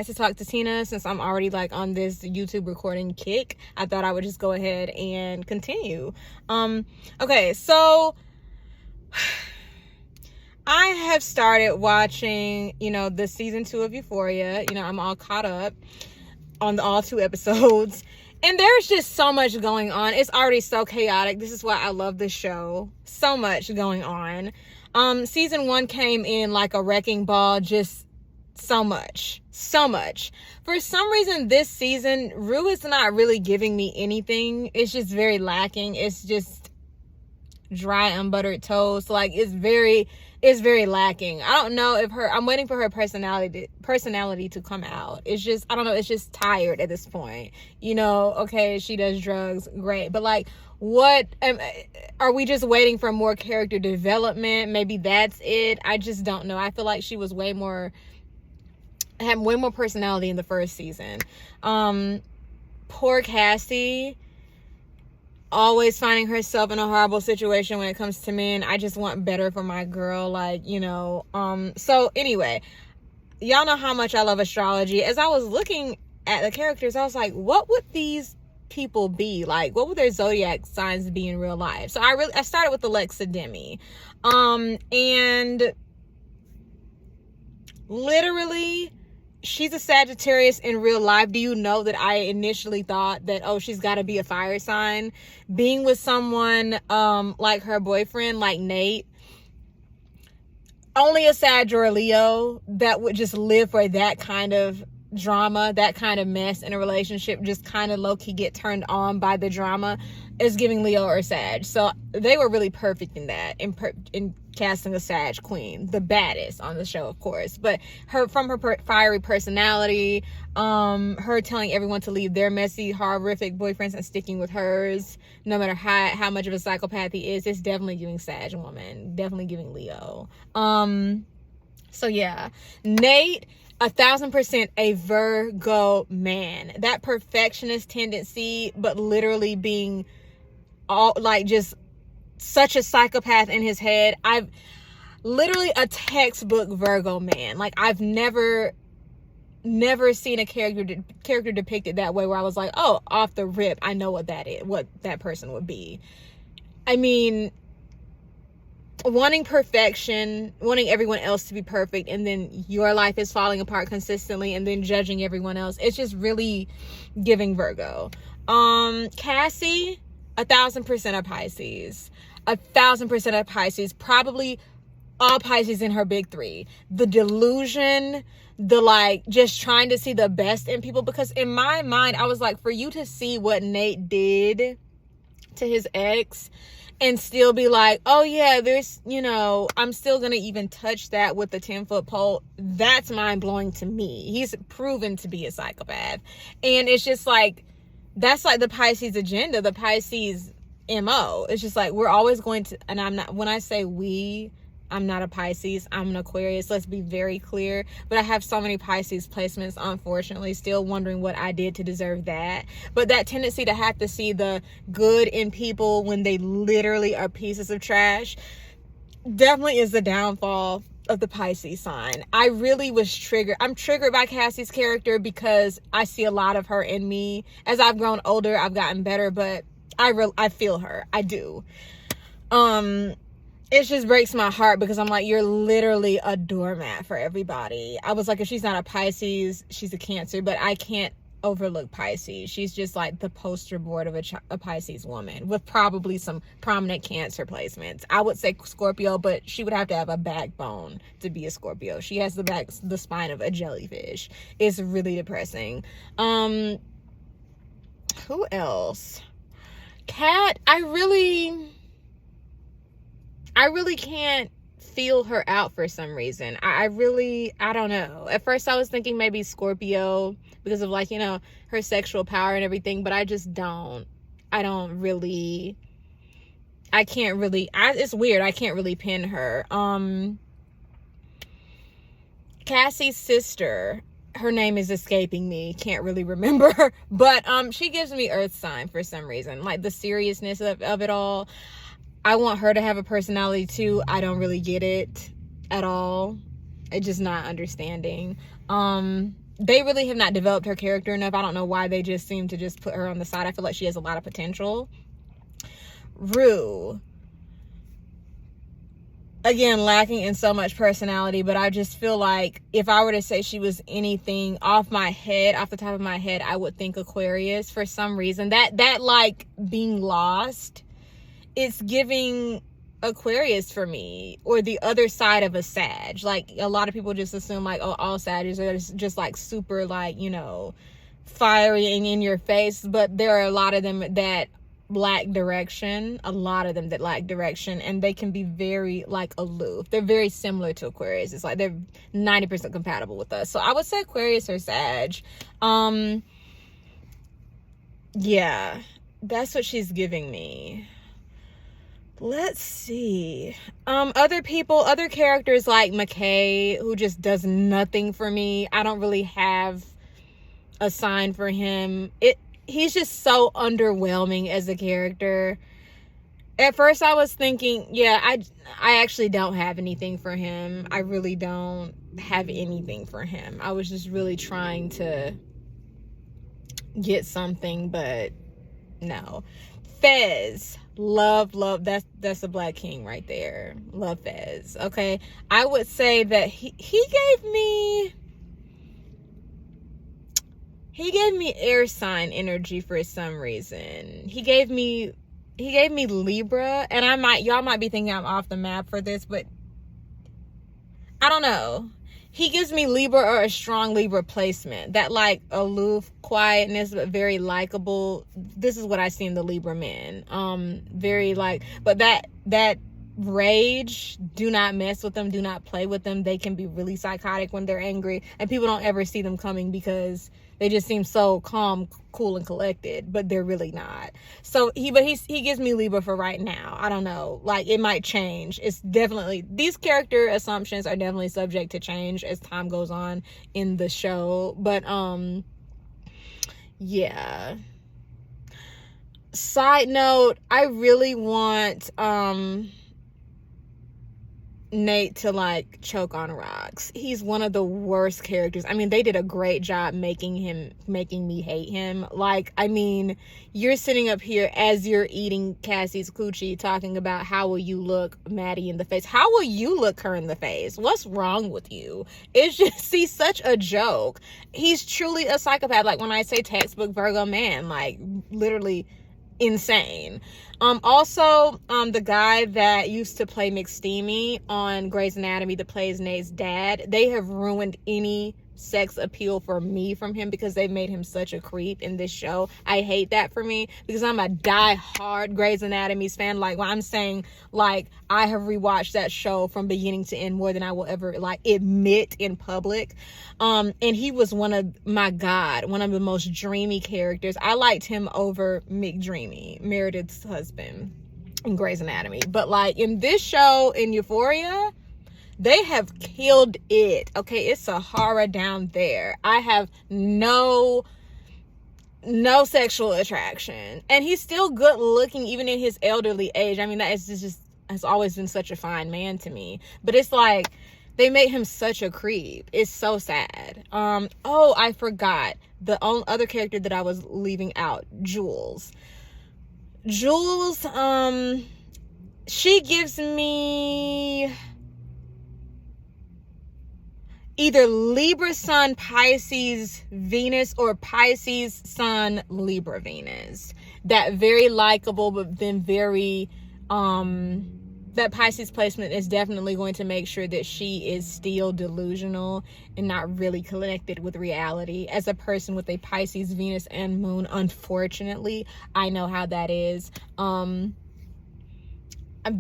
decide to talk to Tina since I'm already like on this YouTube recording kick. I thought I would just go ahead and continue. Okay, so I have started watching, the season 2 of Euphoria. I'm all caught up on all 2 episodes. And there's just so much going on. It's already so chaotic. This is why I love this show. So much going on. Season 1 came in like a wrecking ball, just so much. For some reason, this season, Rue is not really giving me anything. It's just very lacking. It's just dry, unbuttered toast. Like, it's very lacking. I don't know if I'm waiting for her personality to come out. It's just, I don't know, it's just tired at this point. Okay, she does drugs, great. But like, are we just waiting for more character development? Maybe that's it. I just don't know. I feel like she was had way more personality in the first season. Poor Cassie, always finding herself in a horrible situation when it comes to men. I just want better for my girl, so anyway, y'all know how much I love astrology. As I was looking at the characters, I was like, what would these people be like? What would their zodiac signs be in real life? So I started with Alexa Demi, and literally, she's a Sagittarius in real life. Do you know that I initially thought that, she's got to be a fire sign? Being with someone like her boyfriend, like Nate, only a Sag or a Leo that would just live for that kind of drama, that kind of mess in a relationship, just kind of low-key get turned on by the drama, is giving Leo or Sag. So they were really perfect in that, in casting a Sag queen, the baddest on the show, of course. But her fiery personality, her telling everyone to leave their messy, horrific boyfriends and sticking with hers, no matter how much of a psychopath he is, it's definitely giving Sag woman, definitely giving Leo. So yeah, Nate, 1,000% a Virgo man. That perfectionist tendency, but literally being all like just such a psychopath in his head. I've literally a textbook Virgo man. Like, I've never seen a character depicted that way where I was like, oh, off the rip, I know what that person would be. I mean, wanting perfection, wanting everyone else to be perfect, and then your life is falling apart consistently, and then judging everyone else. It's just really giving Virgo. Cassie, 1,000% of Pisces. 1,000% of Pisces. Probably all Pisces in her big 3. The delusion, the just trying to see the best in people. Because in my mind, I was like, for you to see what Nate did to his ex and still be like, oh yeah, there's, I'm still gonna even touch that with the 10-foot pole, that's mind-blowing to me. He's proven to be a psychopath. And it's just like, that's like the Pisces agenda, the Pisces MO. It's just like, we're always going to, and when I say we, I'm not a Pisces, I'm an Aquarius, let's be very clear. But I have so many Pisces placements, unfortunately, still wondering what I did to deserve that. But that tendency to have to see the good in people when they literally are pieces of trash definitely is the downfall of the Pisces sign. I really was triggered. I'm triggered by Cassie's character because I see a lot of her in me. As I've grown older, I've gotten better, but I feel her. I do. It just breaks my heart because I'm like, you're literally a doormat for everybody. I was like, if she's not a Pisces, she's a Cancer, but I can't overlook Pisces. She's just like the poster board of a Pisces woman with probably some prominent Cancer placements. I would say Scorpio, but she would have to have a backbone to be a Scorpio. She has the spine of a jellyfish. It's really depressing. Who else? Kat, I really can't feel her out for some reason. I don't know. At first I was thinking maybe Scorpio because of her sexual power and everything, but I just don't. It's weird. I can't really pin her. Cassie's sister, her name is escaping me, can't really remember, but she gives me earth sign for some reason, like the seriousness of it all. I want her to have a personality too. I don't really get it at all. It's just not understanding. they really have not developed her character enough. I don't know why they just seem to just put her on the side. I feel like she has a lot of potential. Rue, again, lacking in so much personality, but I just feel like if I were to say she was anything off the top of my head, I would think Aquarius for some reason. That like being lost, it's giving Aquarius for me, or the other side of a Sag. Like, a lot of people just assume like, oh, all Sages are just like super like, you know, fiery and in your face, but there are a lot of them that lack direction, and they can be very like aloof. They're very similar to Aquarius. It's like they're 90% compatible with us. So I would say Aquarius or Sag. Yeah, that's what she's giving me. Let's see. Other characters like McKay, who just does nothing for me. I don't really have a sign for him. He's just so underwhelming as a character. At first I was thinking, yeah, I actually don't have anything for him. I really don't have anything for him. I was just really trying to get something, but no. Fez, love, that's a Black King right there. Love Fez. Okay, I would say that he gave me air sign energy for some reason. He gave me Libra, and y'all might be thinking I'm off the map for this, but I don't know. He gives me Libra, or a strong Libra placement. That like aloof quietness, but very likable. This is what I see in the Libra men. Very like, but that rage, do not mess with them, do not play with them. They can be really psychotic when they're angry, and people don't ever see them coming because they just seem so calm, cool, and collected, but they're really not. So he gives me Libra for right now. I don't know, like, it might change. It's definitely, these character assumptions are definitely subject to change as time goes on in the show, but yeah. Side note, I really want Nate to like choke on rocks. He's one of the worst characters. I mean, they did a great job making me hate him. Like, I mean, you're sitting up here as you're eating Cassie's coochie talking about how will you look Maddie in the face. How will you look her in the face? What's wrong with you? It's just, he's such a joke. He's truly a psychopath. Like, when I say textbook Virgo man, like literally insane. Also, the guy that used to play McSteamy on Grey's Anatomy that plays Nate's dad, they have ruined any sex appeal for me from him because they've made him such a creep in this show. I hate that for me because I'm a die-hard Grey's Anatomy's fan. Like, when I'm saying, like, I have rewatched that show from beginning to end more than I will ever, like, admit in public. And he was one of the most dreamy characters. I liked him over McDreamy, Meredith's husband in Grey's Anatomy. But, like, in this show, in Euphoria, they have killed it. Okay, it's Sahara down there. I have no sexual attraction, and he's still good looking even in his elderly age. I mean, that is just has always been such a fine man to me, but it's like they made him such a creep. It's so sad. Oh, I forgot the only other character that I was leaving out, Jules, she gives me either Libra Sun, Pisces, Venus, or Pisces Sun, Libra, Venus. That very likable, but then very, that Pisces placement is definitely going to make sure that she is still delusional and not really connected with reality. As a person with a Pisces, Venus, and Moon, unfortunately, I know how that is.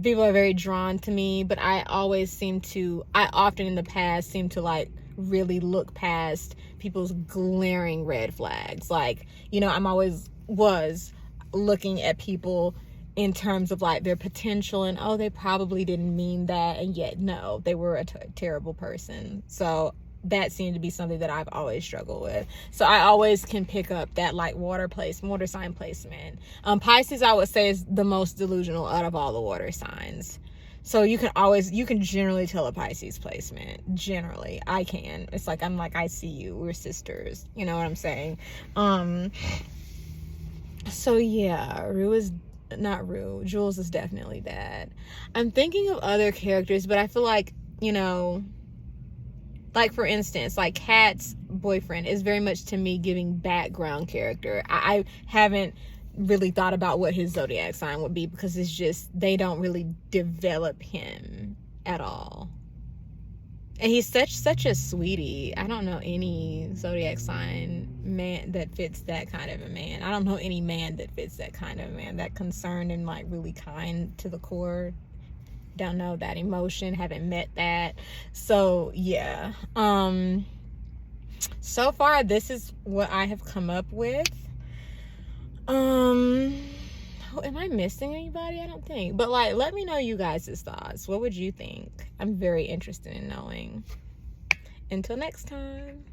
People are very drawn to me, but I often in the past seem to like really look past people's glaring red flags. Like, you know, I'm always was looking at people in terms of like their potential and, oh, they probably didn't mean that, and yet no, they were a terrible person. So that seemed to be something that I've always struggled with. So I always can pick up that like water sign placement. Pisces, I would say, is the most delusional out of all the water signs. So you can generally tell a Pisces placement. Generally, I can. It's like, I'm like, I see you. We're sisters. You know what I'm saying? So yeah, Jules is definitely that. I'm thinking of other characters, but I feel like, you know, like for instance, like Kat's boyfriend is very much to me giving background character. I haven't really thought about what his zodiac sign would be, because it's just, they don't really develop him at all. And he's such a sweetie. I don't know any zodiac sign man that fits that kind of a man. I don't know any man that fits that kind of a man. That concerned and like really kind to the core. Don't know that emotion. Haven't met that. So yeah. So far this is what I have come up with. Am I missing anybody? I don't think. But like, let me know you guys' thoughts. What would you think? I'm very interested in knowing. Until next time.